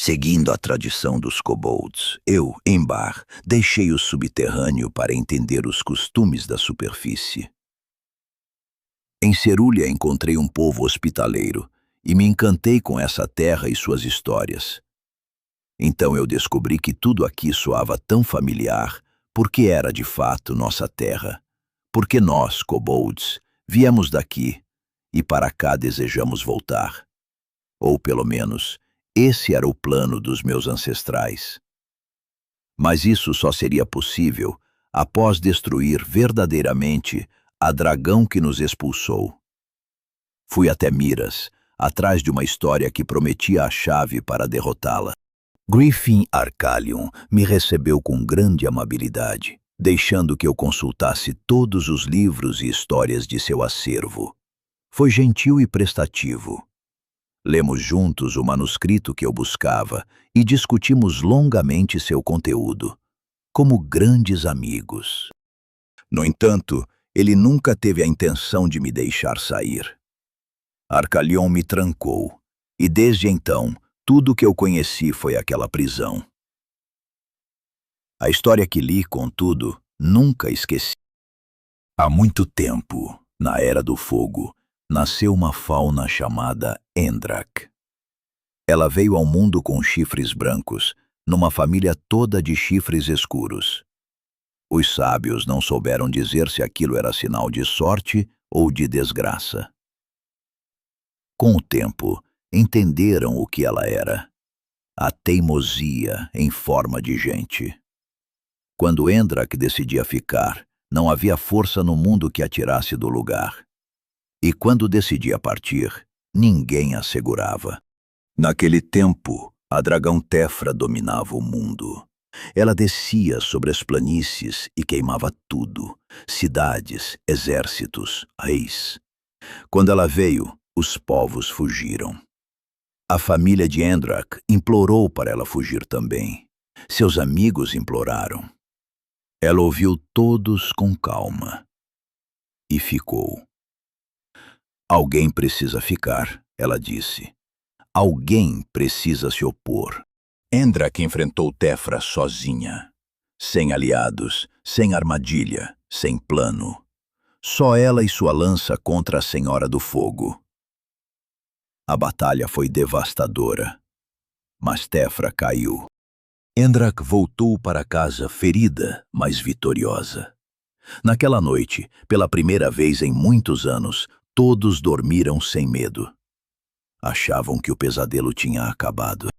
Seguindo a tradição dos kobolds, eu, Embar, deixei o subterrâneo para entender os costumes da superfície. Em Cerúlia encontrei um povo hospitaleiro e me encantei com essa terra e suas histórias. Então eu descobri que tudo aqui soava tão familiar porque era de fato nossa terra, porque nós, kobolds, viemos daqui e para cá desejamos voltar. Ou pelo menos, esse era o plano dos meus ancestrais. Mas isso só seria possível após destruir verdadeiramente a dragão que nos expulsou. Fui até Miras, atrás de uma história que prometia a chave para derrotá-la. Griffin Arcalion me recebeu com grande amabilidade, deixando que eu consultasse todos os livros e histórias de seu acervo. Foi gentil e prestativo. Lemos juntos o manuscrito que eu buscava e discutimos longamente seu conteúdo, como grandes amigos. No entanto, ele nunca teve a intenção de me deixar sair. Arcalion me trancou, e desde então, tudo que eu conheci foi aquela prisão. A história que li, contudo, nunca esqueci. Há muito tempo, na Era do Fogo, nasceu uma fauna chamada Endrak. Ela veio ao mundo com chifres brancos, numa família toda de chifres escuros. Os sábios não souberam dizer se aquilo era sinal de sorte ou de desgraça. Com o tempo, entenderam o que ela era: a teimosia em forma de gente. Quando Endrak decidia ficar, não havia força no mundo que a tirasse do lugar. E quando decidia partir, ninguém a segurava. Naquele tempo, a dragão Tefra dominava o mundo. Ela descia sobre as planícies e queimava tudo: cidades, exércitos, reis. Quando ela veio, os povos fugiram. A família de Endrak implorou para ela fugir também. Seus amigos imploraram. Ela ouviu todos com calma e ficou. Alguém precisa ficar, ela disse. Alguém precisa se opor. Endrak enfrentou Tefra sozinha, sem aliados, sem armadilha, sem plano. Só ela e sua lança contra a Senhora do Fogo. A batalha foi devastadora, mas Tefra caiu. Endrak voltou para casa ferida, mas vitoriosa. Naquela noite, pela primeira vez em muitos anos, todos dormiram sem medo. Achavam que o pesadelo tinha acabado.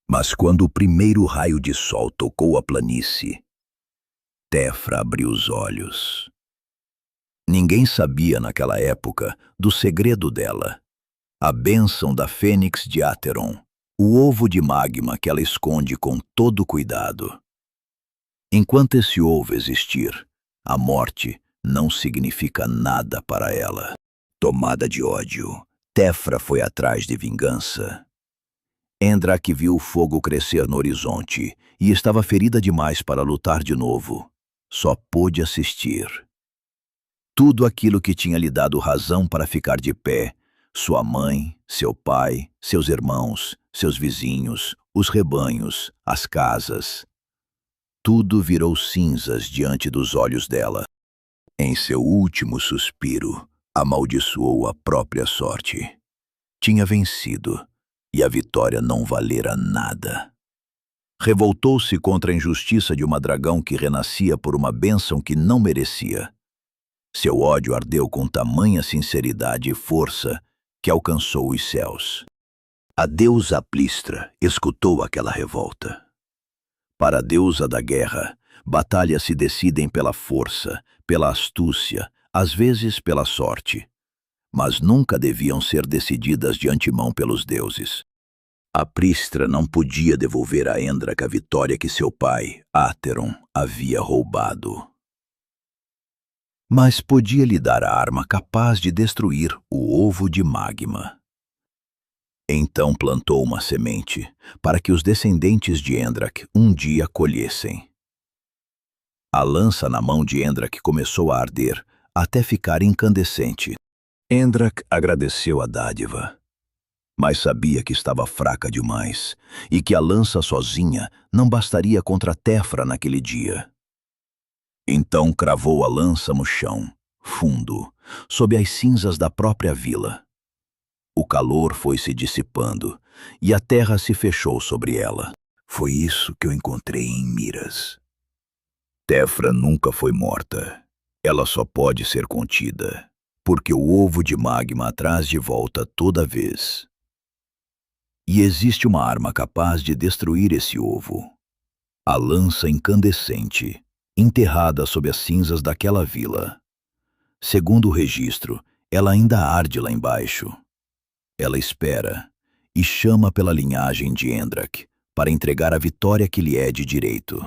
Mas quando o primeiro raio de sol tocou a planície, Tefra abriu os olhos. Ninguém sabia naquela época do segredo dela, a bênção da Fênix de Atheron, o ovo de magma que ela esconde com todo cuidado. Enquanto esse ovo existir, a morte não significa nada para ela. Tomada de ódio, Tefra foi atrás de vingança. Endrak viu o fogo crescer no horizonte e estava ferida demais para lutar de novo. Só pôde assistir. Tudo aquilo que tinha lhe dado razão para ficar de pé, sua mãe, seu pai, seus irmãos, seus vizinhos, os rebanhos, as casas. Tudo virou cinzas diante dos olhos dela. Em seu último suspiro, amaldiçoou a própria sorte. Tinha vencido, e a vitória não valera nada. Revoltou-se contra a injustiça de uma dragão que renascia por uma bênção que não merecia. Seu ódio ardeu com tamanha sinceridade e força que alcançou os céus. A deusa Aplistra escutou aquela revolta. Para a deusa da guerra, batalhas se decidem pela força, pela astúcia, às vezes pela sorte, mas nunca deviam ser decididas de antemão pelos deuses. Aplistra não podia devolver a Endrak a vitória que seu pai, Atheron, havia roubado. Mas podia lhe dar a arma capaz de destruir o ovo de magma. Então plantou uma semente para que os descendentes de Endrak um dia colhessem. A lança na mão de Endrak começou a arder até ficar incandescente. Endrak agradeceu a dádiva, mas sabia que estava fraca demais e que a lança sozinha não bastaria contra Tefra naquele dia. Então cravou a lança no chão, fundo, sob as cinzas da própria vila. O calor foi se dissipando e a terra se fechou sobre ela. Foi isso que eu encontrei em Miras. Tefra nunca foi morta. Ela só pode ser contida, porque o ovo de magma traz de volta toda vez. E existe uma arma capaz de destruir esse ovo. A lança incandescente, enterrada sob as cinzas daquela vila. Segundo o registro, ela ainda arde lá embaixo. Ela espera e chama pela linhagem de Endrak para entregar a vitória que lhe é de direito.